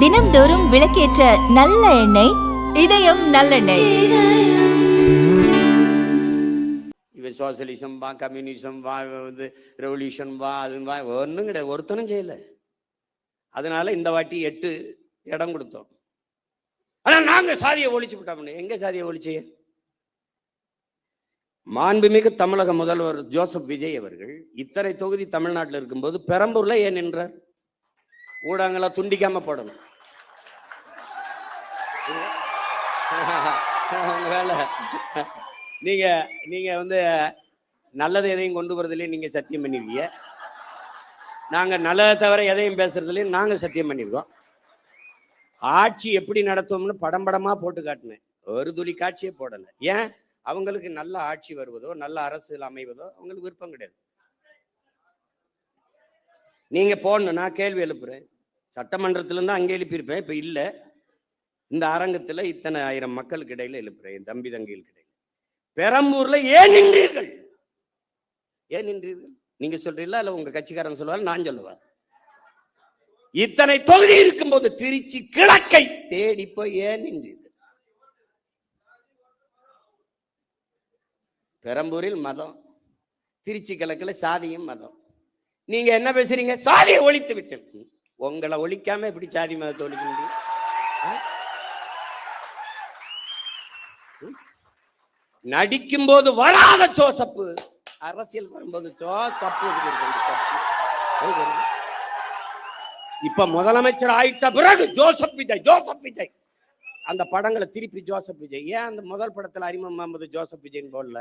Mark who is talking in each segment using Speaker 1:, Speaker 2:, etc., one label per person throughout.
Speaker 1: தினம்தோறும் விளக்கேற்ற நல்ல எண்ணெய் இதயம் நல்லெண்ணெய்.
Speaker 2: இவன் சோசியலிசம் வா, கம்யூனிசம் வா, ரெவல்யூஷன் வா, அது வா, ஒன்றும் கிடையாது, ஒருத்தனும் செய்யல. அதனால இந்த வாட்டி 8 இடம் கொடுத்தோம். ஆனா நாங்க சாதியை ஒழிச்சு விட்டோம். எங்க சாதியை ஒழிச்சு? மாண்புமிகு தமிழக முதல்வர் ஜோசப் விஜய் அவர்கள் இத்தனை தொகுதி தமிழ்நாட்டில் இருக்கும்போது பெரம்பூர்ல ஏன் நின்றார்? ஊடகங்களா துண்டிக்காம போடணும். வேலை நீங்க நீங்க நல்லது எதையும் கொண்டு வரதுலயும் நீங்க சத்தியம் பண்ணிருக்கீங்க. நாங்க நல்லதை தவிர எதையும் பேசுறதுலயும் நாங்க சத்தியம் பண்ணிருக்கோம். ஆட்சி எப்படி நடத்துவோம்னு படம் படமா போட்டு காட்டினேன். ஒரு துளி காட்சியே போடல. ஏன்? அவங்களுக்கு நல்ல ஆட்சி வருவதோ நல்ல அரசியல் அமைவதோ அவங்களுக்கு விருப்பம் கிடையாது. நீங்க போடணும். நான் கேள்வி எழுப்புறேன். சட்டமன்றத்துல இருந்து அங்கே எழுப்பியிருப்பேன். இப்ப இல்ல, இந்த அரங்கத்துல இத்தனை ஆயிரம் மக்களுக்கு இடையில எழுப்புறேன். என் தம்பி தங்கைகளுக்கு இடையில பெரம்பூர்ல ஏன் நின்றீர்கள்? ஏன் நின்றீர்கள்? நீங்க சொல்றீங்களா இல்ல உங்க கட்சிக்காரன் சொல்லுவாரு, நான் சொல்லுவேன். இத்தனை தொகுதி இருக்கும்போது திருச்சி கிழக்கை தேடி போய் ஏன் நின்றீர்கள்? பெரம்பூரில் மதம், திருச்சி கிழக்குல சாதியும் மதம். நீங்க என்ன பேசுறீங்க? சாதியை ஒழித்து விட்டேன். உங்களை ஒழிக்காம எப்படி சாதி மதத்தை ஒழிக்க முடியும்? நடிக்கும் போது வராத ஜோசப்பு, அரசியல் வரும்போது ஜோசப்பு. இப்ப முதலமைச்சர் ஆயிட்ட பிறகு ஜோசப் விஜய், ஜோசப் விஜய். அந்த படங்களை திருப்பி ஜோசப் விஜய். ஏன் அந்த முதல் படத்துல அறிமுகம் முகமது ஜோசப் விஜய்னு போடல?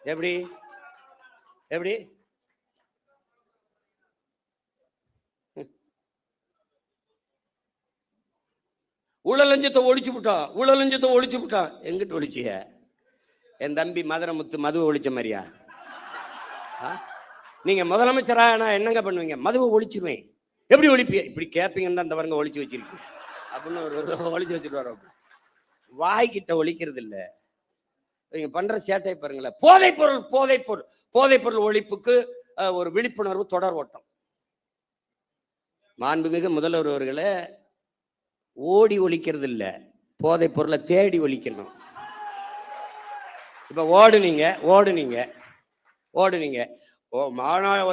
Speaker 2: எப்படி எப்படி? ஊழலஞ்சத்தை ஒழிச்சு விட்டான், ஊழலஞ்சத்தை ஒழிச்சு விட்டான். எங்கிட்ட ஒழிச்சிய? என் தம்பி மதுரமுத்து மதுவை ஒழிச்ச மாதிரியா? நீங்க முதலமைச்சரா நான் என்னங்க பண்ணுவீங்க? மதுவை ஒழிச்சிருவேன். எப்படி ஒழிப்பிய? இப்படி கேட்பீங்கன்னு தான் அந்த வரங்க ஒழிச்சு வச்சிருக்கீங்க அப்படின்னு ஒரு ஒழிச்சு வச்சுட்டு வரோம். வாய்கிட்ட ஒழிக்கிறது இல்ல. நீங்க பண்ற சேட்டை பாருங்களேன். போதைப் பொருள், போதைப் பொருள், போதைப் பொருள் ஒழிப்புக்கு ஒரு விழிப்புணர்வு தொடர் ஓட்டம். மாண்புமிகு முதல்வர் அவர்களே, ஓடி ஒழிக்கிறது இல்ல, போதைப் பொருளை தேடி ஒழிக்கணும். இப்ப ஓடுனீங்க ஓ மாநாடு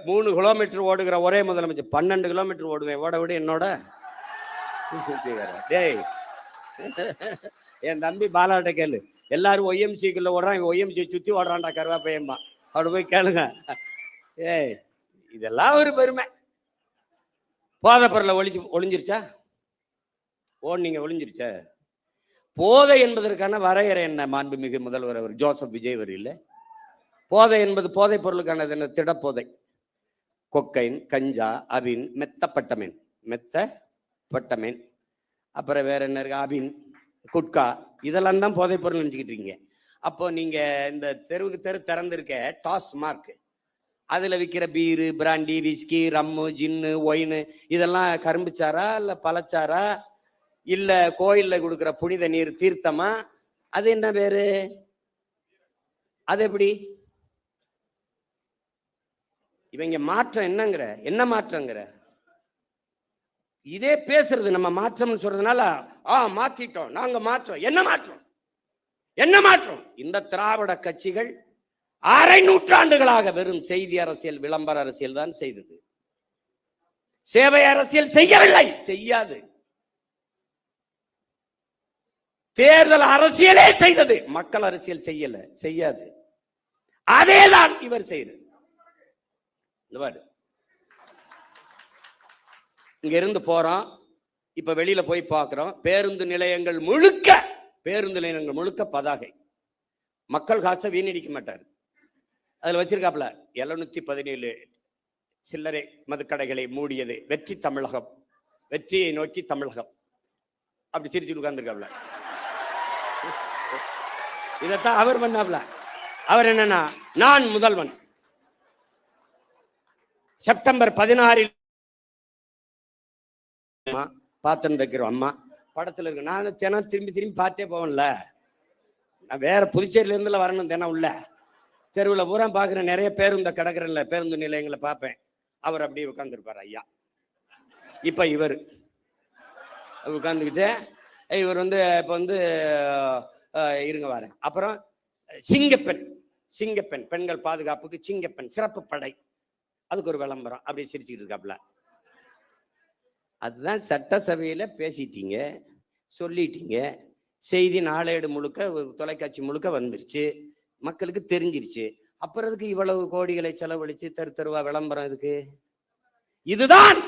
Speaker 2: 3 கிலோமீட்டர் ஓடுகிற ஒரே முதலமைச்சர் 12 கிலோமீட்டர் ஓடுவேன். ஓட விட என்னோட டேய். என் தம்பி பாலாட்ட கேளு. எல்லாரும் ஒய்எம்சிக்குள்ள ஓடுறான், ஒய்எம்சி சுத்தி ஓடுறான்டா கருவா பையன்பா. அவட போய் கேளுங்க. ஏய், இதெல்லாம் ஒரு பெருமை. போதை பொருளை ஒளிஞ்சிருச்சா? ஓடுனீங்க, ஒளிஞ்சிருச்சா? போதை என்பதற்கான வரையறை என்ன? மாண்புமிகு முதல்வர் அவர் ஜோசப் விஜய் அவர் இல்லை. போதை என்பது போதை பொருளுக்கானது என்ன? திடப்போதை. கொக்கைன், கஞ்சா, அபின், மெத்தப்பட்டமேன், மெத்தப்பட்டமேன், அப்புறம் வேற என்ன இருக்கு? அபின், குட்கா, இதெல்லாம் தான் போதை பொருள் நினைச்சுக்கிட்டு இருக்கீங்க. அப்போ நீங்க இந்த தெருவுக்கு திறந்திருக்க டாஸ்மார்க், அதுல விற்கிற பீரு, பிராண்டி, விஸ்கி, ரம்மு, ஜின்னு, ஒயின், இதெல்லாம் கரும்புச்சாரா இல்ல பழச்சாரா இல்ல கோயில்ல கொடுக்குற புனித நீர் தீர்த்தமா? அது என்ன பேரு? அது எப்படி? இவங்க மாற்றம் என்னங்கிற? என்ன மாற்றங்கிற? இதே பேசுறது நம்ம மாற்றம்னு சொல்றதுனால மாத்திட்டோம், நாங்க மாற்றம். என்ன மாற்றம்? என்ன மாற்றம்? இந்த திராவிட கட்சிகள் 1/2 நூற்றாண்டுகளாக வெறும் செய்தி அரசியல், விளம்பர அரசியல் தான் செய்தது. சேவை அரசியல் செய்யவில்லை, செய்யாது. தேர்தல் அரசியலே செய்தது, மக்கள் அரசியல் செய்யல, செய்யாது. அதேதான் இவர் செய்தது. இங்க இருந்து போறோம், இப்ப வெளியில போய் பார்க்கிறோம். பேருந்து நிலையங்கள் முழுக்க பதாகை. மக்கள் காசை வீணடிக்க மாட்டார். அதுல வச்சிருக்காப்ல 717 சில்லறை மதுக்கடைகளை மூடியது வெற்றி தமிழகம், வெற்றியை நோக்கி தமிழகம். அப்படி சிரிச்சு உட்கார்ந்துருக்காப்ல. இதத்தான் அவர் பண்ணாப்ல. அவர் என்னன்னா, நான் முதல்வன். செப்டம்பர் 16 பார்த்துட்டு இருக்கிறோம். அம்மா படத்துல இருக்கு. நான் தினம் திரும்பி பார்த்தே போவேன்ல. நான் வேற புதுச்சேரியில இருந்துல வரணும். தினம் உள்ள தெருவில் பூரா பார்க்குறேன். நிறைய பேருந்து கிடக்குறேன்ல, பேருந்து நிலையங்களை பார்ப்பேன். அவர் அப்படியே உட்கார்ந்துருப்பார் ஐயா. இப்ப இவர் உட்கார்ந்துக்கிட்டு இவர் வந்து இப்ப வந்து இருங்க வார. அப்புறம் சிங்கப்பெண் பெண்கள் பாதுகாப்புக்கு சிங்கப்பெண் சிறப்பு படை, அதுக்கு ஒரு விளம்பரம், அப்படியே சிரிச்சுக்கிட்டு இருக்காப்புல. அதுதான் சட்டசபையில பேசிட்டீங்க, சொல்லிட்டீங்க, செய்தி நாளேடு முழுக்க தொலைக்காட்சி முழுக்க வந்துருச்சு, மக்களுக்கு தெரிஞ்சிருச்சு. அப்புறம் அதுக்கு இவ்வளவு கோடிகளை செலவழிச்சு தெருவா விளம்பரம் இதுக்கு? இதுதான்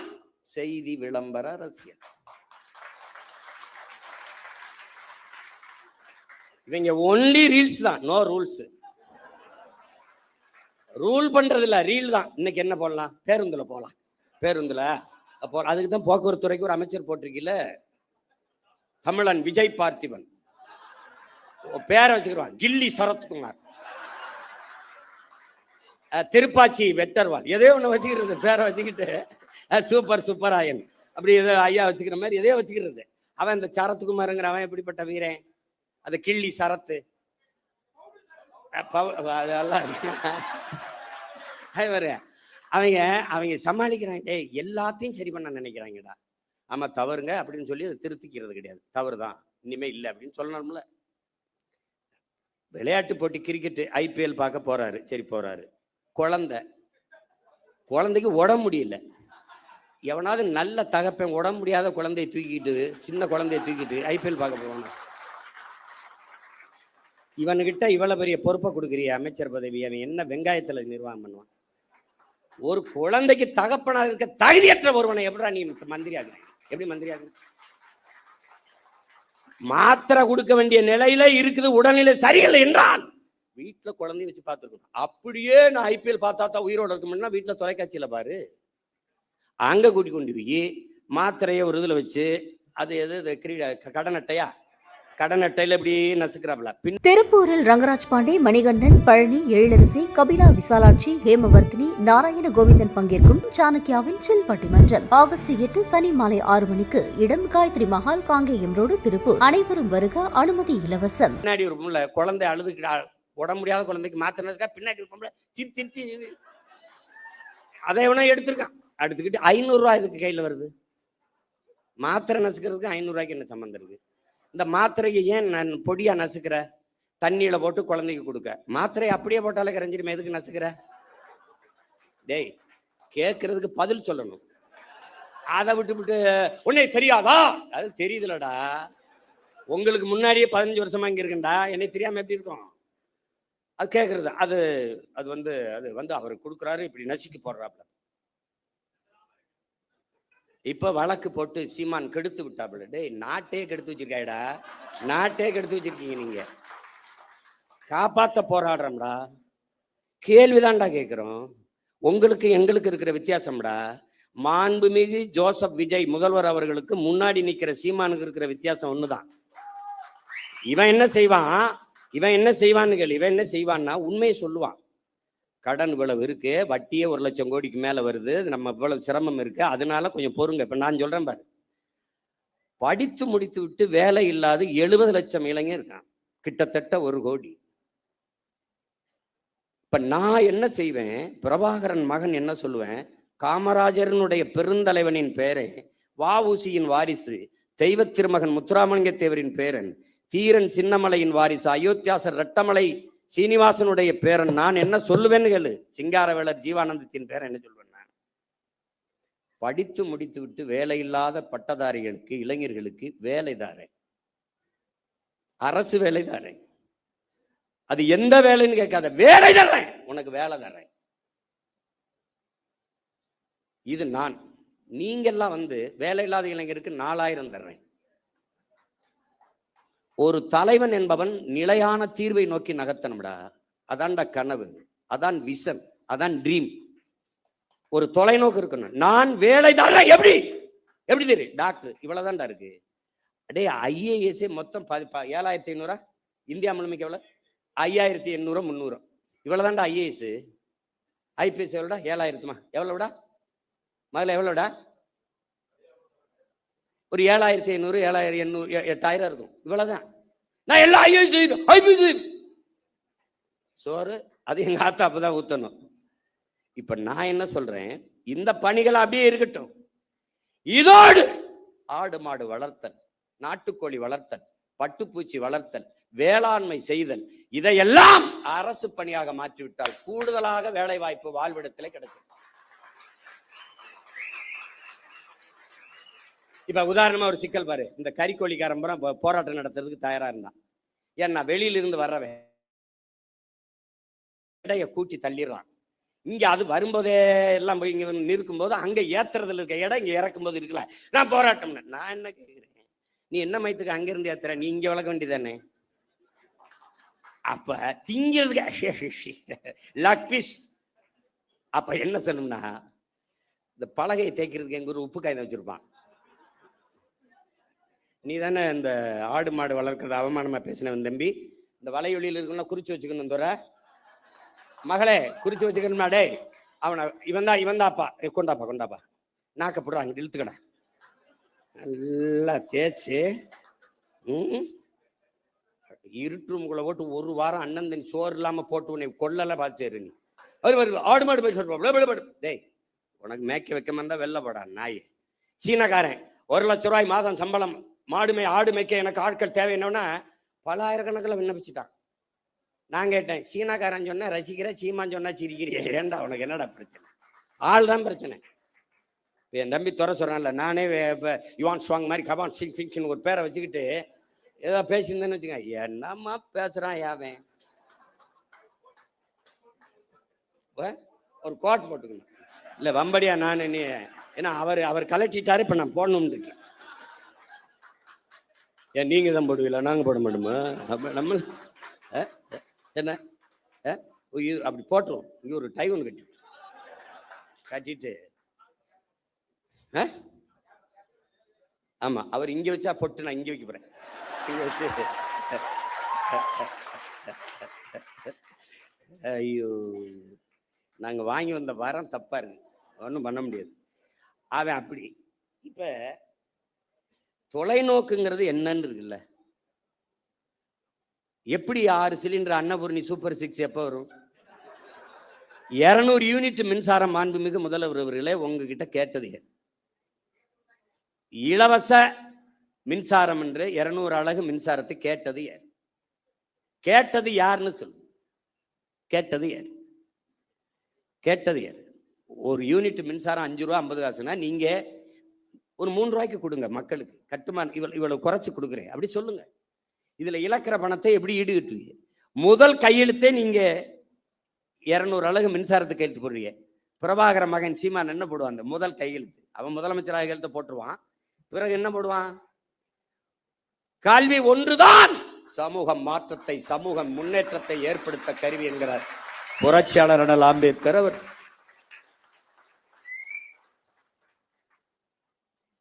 Speaker 2: செய்தி விளம்பர அரசியல். இவங்க ஒன்லி ரீல்ஸ் தான், நோ ரூல்ஸ். ரூல் பண்றது இல்ல, ரீல் தான். இன்னைக்கு என்ன போடலாம்? பேருந்துல போகலாம், பேருந்துல அதுக்கு தான் போக்குவரத்து துறைக்கு ஒரு அமைச்சர் போட்டிருக்கீல, தமிழன் விஜய் பார்த்திபன். பேரை வச்சுக்கிறான் கில்லி சரத்குமார், திருப்பாச்சி வெட்டர்வால், எதோ ஒண்ணு வச்சுக்கிறது பேரை வச்சுக்கிட்டு. சூப்பராயன் அப்படி ஏதோ ஐயா வச்சுக்கிற மாதிரி எதையோ வச்சுக்கிறது. அவன் இந்த சரத்குமாருங்கிற அவன் எப்படிப்பட்ட வீரன்? அது கிள்ளி சரத்து அவங்க சமாளிக்கிறாங்க. எல்லாத்தையும் சரி பண்ண நினைக்கிறாங்கடா. ஆமா தவறுங்க அப்படின்னு சொல்லி அதை திருத்திக்கிறது கிடையாது. தவறுதான், இனிமே இல்லை அப்படின்னு சொல்லணும்ல. விளையாட்டு போட்டி கிரிக்கெட் ஐபிஎல் பார்க்க போறாரு, சரி போறாரு. குழந்தைக்கு உடம்பு முடியல. எவனாவது நல்ல தகப்பன் உடம்பு முடியாத குழந்தைய தூக்கிட்டு, சின்ன குழந்தைய தூக்கிட்டு ஐபிஎல் பார்க்க போவானா? இவனுகிட்ட இவ்வளவு பெரிய பொறுப்பை கொடுக்குறிய அமைச்சர் பதவி, அவன் என்ன வெங்காயத்துல நிர்வாகம் பண்ணுவான்? ஒரு குழந்தைக்கு தகப்பனாக இருக்க தகுதியற்ற ஒருவனை எப்படா நீ மந்திரி ஆகுற? எப்படி மந்திரி ஆகுற? மாத்திரை கொடுக்க வேண்டிய நிலையில இருக்குது, உடல்நிலை சரியில்லை என்றால் வீட்டுல குழந்தைய வச்சு பார்த்துருக்கணும். அப்படியே நான் ஐபிஎல் பார்த்தா தான் உயிரோட இருக்கணும்னா வீட்டுல தொலைக்காட்சியில பாரு. அங்க கூட்டி கொண்டு போய் மாத்திரைய ஒரு இதுல வச்சு, அது எது கடன் அட்டையா, கடன் அட்டையில எப்படி நசுக்கிறாப்ல.
Speaker 3: திருப்பூரில் ரங்கராஜ் பாண்டே, மணிகண்டன், பழனி, எழிலரசி, கபிலா, விசாலாட்சி, ஹேமவர்த்தினி, நாராயண கோவிந்தன் பங்கேற்கும் சாணக்கியாவின் சில் பட்டிமன்றம் ஆகஸ்ட் 8 சனி மாலை 6 மணிக்கு. இடம் காயத்ரி மஹால், காங்கேயம் ரோடு, திருப்பூர். அனைவரும் வருக, அனுமதி இலவசம்.
Speaker 2: பின்னாடி ஒரு பொம்பளை குழந்தை அழுதுகிட்டா, உடம்பு முடியாத குழந்தைக்கு மாத்திரை இருக்கா, பின்னாடி ஒரு பொம்பளை திருத்தி அதை எவனா எடுத்திருக்கான். எடுத்துக்கிட்டு 500 ரூபாய் இதுக்கு கையில வருது. மாத்திரை நசுக்கிறதுக்கு 500 ரூபாய்க்கு என்ன சம்பந்தம் இருக்கு? இந்த மாத்திரையை ஏன் நான் பொடியா நசுக்கிற? தண்ணியில போட்டு குழந்தைக்கு கொடுக்க. மாத்திரை அப்படியே போட்டாலே கரைஞ்சிருமே, எதுக்கு நசுக்கிற? டேய், கேட்கறதுக்கு பதில் சொல்லணும். அதை விட்டு உன்னை தெரியாதா? அது தெரியுதுலடா. உங்களுக்கு முன்னாடியே 15 வருஷமா இங்க இருக்குண்டா, என்னை தெரியாம எப்படி இருக்கும்? அது கேட்கறது. அது வந்து அவருக்கு கொடுக்குறாரு, இப்படி நசுக்கி போடுறாப்ல. இப்ப வழக்கு போட்டு சீமான் கெடுத்து விட்டாப்புல. டேய், நாட்டே கெடுத்து வச்சிருக்காடா, நாட்டே கெடுத்து வச்சிருக்கீங்க. நீங்க காப்பாத்த போராடுறோம்டா. கேள்விதான்டா கேட்கிறோம். உங்களுக்கு எங்களுக்கு இருக்கிற வித்தியாசம்டா. மாண்புமிகு ஜோசப் விஜய் முதல்வர் அவர்களுக்கு முன்னாடி நிக்கிற சீமானுக்கு இருக்கிற வித்தியாசம் ஒண்ணுதான். இவன் என்ன செய்வான்னு கேள்வி. இவன் என்ன செய்வான்னா உண்மையை சொல்லுவான். கடன் இவ்வளவு இருக்கு, வட்டியே 1 லட்சம் கோடிக்கு மேல வருது, நம்ம இவ்வளவு சிரமம் இருக்கு, அதனால கொஞ்சம் பொறுங்க. இப்ப நான் சொல்றேன் பாரு, படித்து முடித்து விட்டு வேலை இல்லாத 70 லட்சம் இளைஞர் இருக்கான், கிட்டத்தட்ட 1 கோடி. இப்ப நான் என்ன செய்வேன்? பிரபாகரன் மகன் என்ன சொல்லுவேன்? காமராஜரனுடைய பெருந்தலைவனின் பேரை, வஉசியின் வாரிசு, தெய்வ திருமகன் முத்துராமலிங்க தேவரின் பேரன், தீரன் சின்னமலையின் வாரிசு, அயோத்தியாசர் ரெட்டமலை சீனிவாசனுடைய பேரன். நான் என்ன சொல்லுவேன்னு கேளு. சிங்காரவேலர் ஜீவானந்தத்தின் பேரன் என்ன சொல்லுவேன்? நான் படித்து முடித்து விட்டு வேலை இல்லாத பட்டதாரிகளுக்கு, இளைஞர்களுக்கு வேலை தாரேன், அரசு வேலை தாரேன். அது எந்த வேலைன்னு கேட்காத, வேலை தர்றேன், உனக்கு வேலை தர்றேன். இது நான். நீங்கெல்லாம் வேலை இல்லாத இளைஞருக்கு 4000 தர்றேன். ஒரு தலைவன் என்பவன் நிலையான தீர்வை நோக்கி நகர்த்தணும்டா. அதான்டா கனவு, அதான் விஷன், அதான் ட்ரீம். ஒரு தொலைநோக்கு இருக்கணும். நான் வேலை தர்றேன். எப்படி தெரியும்? டாக்டர் இவ்வளவுதான்டா இருக்கு. அடே, IAS மொத்தம் 7500. இந்தியா முழுமைக்கு எவ்வளவு? 5800 300. இவ்வளவுதான்டா IAS. IPS எவ்வளோடா? 7000. எவ்வளவுடா முதல்ல? எவ்வளோடா? ஒரு 7500 7800 8000 இருக்கும். இவ்வளவுதான். நான் எல்லாம் IPS சோறு அது எங்க ஆத்தா அப்பதான் ஊத்தணும். இப்ப நான் என்ன சொல்றேன்? இந்த பணிகள் அப்படியே இருக்கட்டும். இதோடு ஆடு மாடு வளர்த்தல், நாட்டுக்கோழி வளர்த்தல், பட்டுப்பூச்சி வளர்த்தல், வேளாண்மை செய்தல், இதையெல்லாம் அரசு பணியாக மாற்றிவிட்டால் கூடுதலாக வேலை வாய்ப்பு வாழ்விடத்திலே கிடைக்கும். இப்ப உதாரணமா ஒரு சிக்கல் பாரு, இந்த கறிக்கோழிக்காரன் போராட்டம் நடத்துறதுக்கு தயாரா இருந்தான். ஏன்னா வெளியில இருந்து வர்றவன் இடைய கூட்டி தள்ளிடுறான். இங்க அது வரும்போதே எல்லாம் போய் இங்க நிற்கும் போது அங்க ஏத்துறதுல இருக்க இடம் இங்க இறக்கும் போது இருக்குல்ல, நான் போராட்டம். நான் என்ன கேட்கிறேன், நீ என்ன மயத்துக்கு அங்க இருந்து ஏத்துற, நீ இங்க வளர்க்க வேண்டியதானே? அப்ப திங்கிறதுக்கு லக் பீஸ். அப்ப என்ன சொல்லணும்னா, இந்த பலகையை தேய்க்கிறதுக்கு எங்க ஒரு உப்பு காய்ந்த வச்சிருப்பான். நீ தானே இந்த ஆடு மாடு வளர்க்கறது அவமானமா பேசினவன் தம்பி, இந்த வலையொலியில் இருக்கணும் குறிச்சு வச்சுக்கணும். தோற மகளே குறிச்சு வச்சுக்கணுமா? டே அவனை இவன்தாப்பா கொண்டாப்பா நாக்க போடுறாங்க, இழுத்துக்கடா. நல்லா தேய்ச்சி இருட்டுக்குள்ள போட்டு ஒரு வாரம் அண்ணன் சோறு இல்லாம போட்டு உன்னை கொள்ளல பார்த்துரு. நீ அவரு ஆடு மாடு போய் சொல்லுவாடு. டேய் உனக்கு மேய்க்க வைக்க வந்தா வெள்ள போடா நாய். சீனக்காரன் 1 லட்சம் ரூபாய் மாதம் சம்பளம், ஆடு மேய்க்க எனக்கு ஆட்கள் தேவை. என்னன்னா பல ஆயிரக்கணக்கில் விண்ணப்பிச்சுட்டான். நான் கேட்டேன், சீனாக்காரன் சொன்னா ரசிக்கிற, சீமான் சொன்னா சிரிக்கிறிய, ஏண்டா உனக்கு என்னடா பிரச்சனை? ஆள் தான் பிரச்சனை. என் தம்பி துறை சொல்றான்ல, நானே யுவான் ஸ்வாங் மாதிரி கபான் சிங் ஃபிங்னு ஒரு பேரை வச்சுக்கிட்டு ஏதோ பேசியிருந்தேன்னு வச்சுக்கேன். என்னம்மா பேசுறான் யாவன்? ஒரு கோட் போட்டுக்கணும் இல்ல வம்படியா நான் நீ, ஏன்னா அவர் கலட்டிட்டாரு, இப்ப நான் போடணும்னு இருக்கேன். ஏன் நீங்க தான் போடுவீங்களா? நாங்க போட மாட்டோமா? நம்ம என்ன அப்படி போட்டுரும். இங்க ஒரு டை ஒன்று கட்டிட்டு ஆமா, அவர் இங்க வச்சா பொட்டு, நான் இங்க வைக்க போறேன். இங்க வச்சு ஐயோ, நாங்க வாங்கி வந்த வாரம் தப்பா இருக்கு, ஒன்றும் பண்ண முடியாது. அவன் அப்படி. இப்ப தொலைநோக்குங்கிறது என்னன்னு இருக்குல்ல, எப்படி 6 சிலிண்டர் அன்னபூர்ணி சூப்பர் 6 எப்ப வரும்? 200 யூனிட் மின்சாரம் மாண்புமிகு முதல்வர் அவர்களே உங்ககிட்ட கேட்டது, இலவச மின்சாரம் என்று 200 அலகு மின்சாரத்தை கேட்டது யாருன்னு சொல்லு. கேட்டது யார்? ஒரு யூனிட் மின்சாரம் 5 ரூபா 50 காசுனா நீங்க ஒரு 3 ரூபாய்க்கு கொடுங்க மக்களுக்கு. கட்டுமான இவ்வளவு குறைச்சு கொடுக்குறேன் அப்படி சொல்லுங்க. இதுல இழக்கிற பணத்தை எப்படி ஈடுகட்டுவீங்க? முதல் கையெழுத்தே நீங்க 200 அலகு மின்சாரத்துக்கு கையெழுத்து போடுறீங்க. பிரபாகர மகன் சீமான் என்ன போடுவான்? அந்த முதல் கையெழுத்து அவன் முதலமைச்சராக கையெழுத்து போட்டுருவான். பிறகு என்ன போடுவான்? கல்வி ஒன்றுதான் சமூக மாற்றத்தை, சமூக முன்னேற்றத்தை ஏற்படுத்த கருவி என்கிறார் புரட்சியாளர் அண்ணல் அம்பேத்கர் அவர்.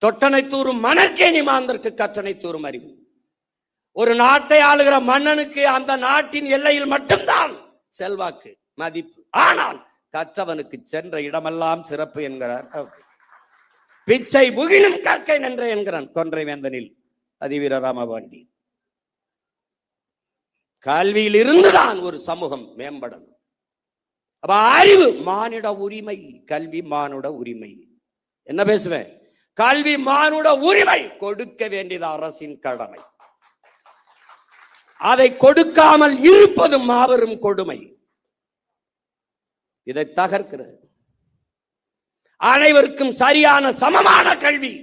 Speaker 2: தொட்டனை தூரும் மணற்கேணி மாந்தற்கு கற்றனை தூரும் அறிவு. ஒரு நாட்டை ஆளுகிற மன்னனுக்கு அந்த நாட்டின் எல்லையில் மட்டும்தான் செல்வாக்கு, மதிப்பு. ஆனால் கற்றவனுக்கு சென்ற இடமெல்லாம் சிறப்பு என்கிறார். பிச்சை புகினும் கற்கை நின்ற என்கிறான் கொன்றை வேந்தனில் அதிவீர ராமபாண்டி. கல்வியில் இருந்துதான் ஒரு சமூகம் மேம்படணும். அப்ப அறிவு மானிட உரிமை, கல்வி மானுட உரிமை. என்ன பேசுவேன்? கல்வி மானுட உரிமை, கொடுக்க வேண்டியது அரசின் கடமை. அதை கொடுக்காமல் இருப்பது மாபெரும் கொடுமை. இதை தகர்க்கிறது. அனைவருக்கும் சரியான சமமான கல்வி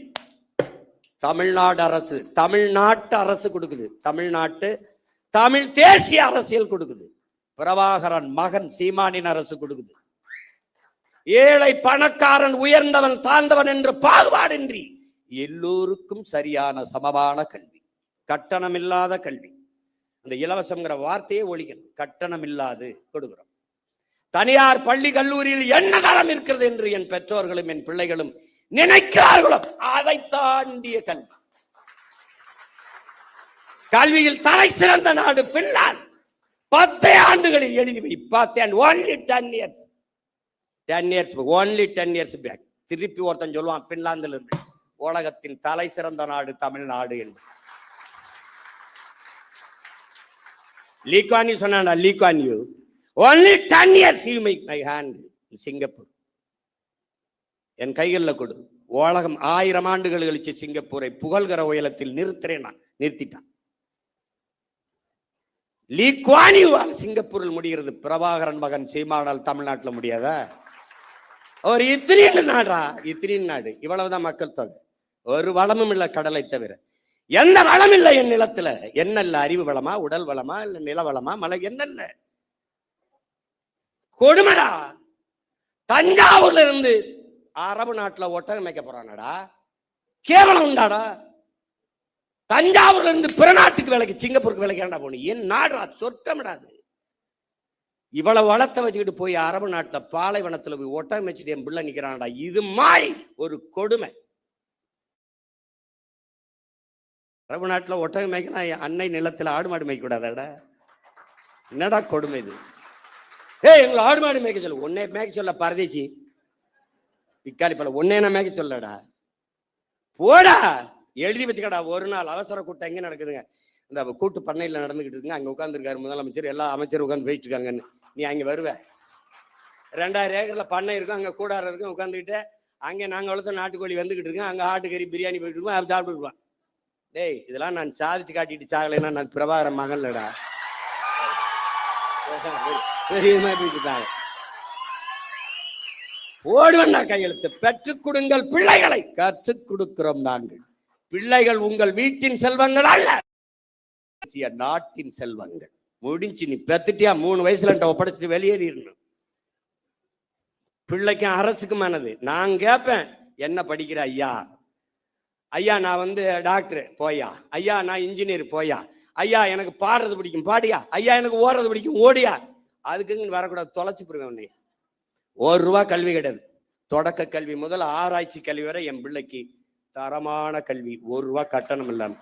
Speaker 2: தமிழ்நாடு அரசு கொடுக்குது. தமிழ் தேசிய அரசியல் கொடுக்குது. பிரபாகரன் மகன் சீமானின் அரசு கொடுக்குது. ஏழை பணக்காரன், உயர்ந்தவன் தாழ்ந்தவன் என்று பாகுபாடின்றி எல்லோருக்கும் சரியான சமமான கல்வி, கட்டணம் இல்லாத கல்வி. அந்த இலவசம்ங்கிற வார்த்தையே ஒழிக்கணும். கட்டணம் இல்லாது கொடுக்கிறோம். தனியார் பள்ளி கல்லூரியில் என்ன தரம் இருக்கிறது என்று என் பெற்றோர்களும் என் பிள்ளைகளும் நினைக்கிறார்களோ அதை தாண்டிய கல்வி. கல்வியில் தலை சிறந்த நாடு பின்லாந்து. 10 ஆண்டுகளில் எழுதி வை. 10 only 10 years. 10 years only 10 years back. திருப்பி ஒருத்தன் சொல்லுவான் பின்லாந்துல இருந்து, உலகத்தின் தலை சிறந்த நாடு தமிழ்நாடு என்று. லீக்வான் யூ சொன்னா, Lee Kuan you only 10 years you make my hand in Singapore. என் கைகளில் கொடு. உலகம் 1000 ஆண்டுகள் கழிச்சு சிங்கப்பூரை புகழ்கிற உயரத்தில் நிறுத்துறேன். நான் நிறுத்திட்டான். லீ குவான் யூவால் சிங்கப்பூரில் முடிகிறது. பிரபாகரன் மகன் சீமானால் தமிழ்நாட்டில் முடியாதா? ஒரு இத்திரின்னு நாடா, இத்திரின் நாடு. இவ்வளவுதான் மக்கள் தொகை. ஒரு வளமும் இல்லை கடலை தவிர. எந்த வளம் இல்லை என் நிலத்துல. என்ன இல்ல? அறிவு வளமா, உடல் வளமா, இல்ல நில வளமா, மலை என்ன இல்ல? கொடுமடா. தஞ்சாவூர்ல இருந்து அரபு நாட்டுல ஒட்டகம் மேய்க்க போறானடா. கேவலம் உண்டாடா. தஞ்சாவூர்ல இருந்து பிற நாட்டுக்கு வேலைக்கு, சிங்கப்பூருக்கு வேலைக்கு ஏன்டா போன? என் நாடுடா, சொர்க்கமிடாது. இவ்வளவு வளத்தை வச்சுக்கிட்டு போய் அரபு நாட்டுல பாலைவனத்துல போய் ஒட்டகம் வச்சுட்டு என் பிள்ளை நிக்கிறான்டா. இது மாதிரி ஒரு கொடுமை. அரபு நாட்டுல ஒட்டகம் மேய்க்கலாம், அன்னை நிலத்துல ஆடு மாடு மேய்க்க கூடாதாடா? என்னடா கொடுமை இது? எங்களை ஆடு மாடு மேய்க்க சொல்ல, ஒன்னே மேய்க்க சொல்ல பரதேசி பிக்காளி பல, ஒன்னே நான் மேய்க்க சொல்லடா. போடா, எழுதி வச்சுக்கடா. ஒரு நாள் அவசர கூட்டம் எங்க நடக்குதுங்க? இந்த கூட்டு பண்ணையில் நடந்துகிட்டு இருக்குங்க. அங்க உட்காந்துருக்காரு முதலமைச்சர், எல்லா அமைச்சரும் உட்காந்து போயிட்டு இருக்காங்கன்னு. நீ அங்க வருவ. 2000 ஏக்கர்ல பண்ணை இருக்கும், அங்க கூடாரம் இருக்கும். உட்காந்துக்கிட்டு அங்கே நாங்க வளர்த்த நாட்டுக்கோழி வந்துகிட்டு இருக்கோம். அங்க ஆட்டுக்கறி பிரியாணி போயிட்டு இருக்கோம், அதை சாப்பிட்டு இருப்பான். டேய், இதெல்லாம் நான் சாதிச்சு காட்டிட்டு சாகலைன்னா நான் பிரபாகரன் மகன்லடா. பெரியமா போயிட்டு இருக்காங்க. ஓடுவண்ணா கையெழுத்து. பெற்றுக் கொடுங்கள் பிள்ளைகளை. கற்றுக் கொடுக்கிறோம் நாங்கள். பிள்ளைகள் உங்கள் வீட்டின் செல்வங்கள் அல்ல, நாட்டின் செல்வங்கள். முடிஞ்சு. நீ பெத்துட்டியா 3 வயசுல ஒப்படைச்சிட்டு வெளியேறிடணும். பிள்ளைக்கும் அரசுக்குமானது. நான் கேட்பேன், என்ன படிக்கிற ஐயா? ஐயா நான் வந்து டாக்டர் போயா. ஐயா நான் இன்ஜினியர் போயா. ஐயா எனக்கு பாடுறது பிடிக்கும் பாடியா. ஐயா எனக்கு ஓடுறது பிடிக்கும் ஓடியா. அதுக்குன்னு வரக்கூடாது, தொலைச்சு போடுவேன் உன்னை. ₹1 கல்வி கிடையாது. தொடக்க கல்வி முதல் ஆராய்ச்சி கல்வி வரை என் பிள்ளைக்கு தரமான கல்வி. ₹1 கட்டணம் இல்லாம.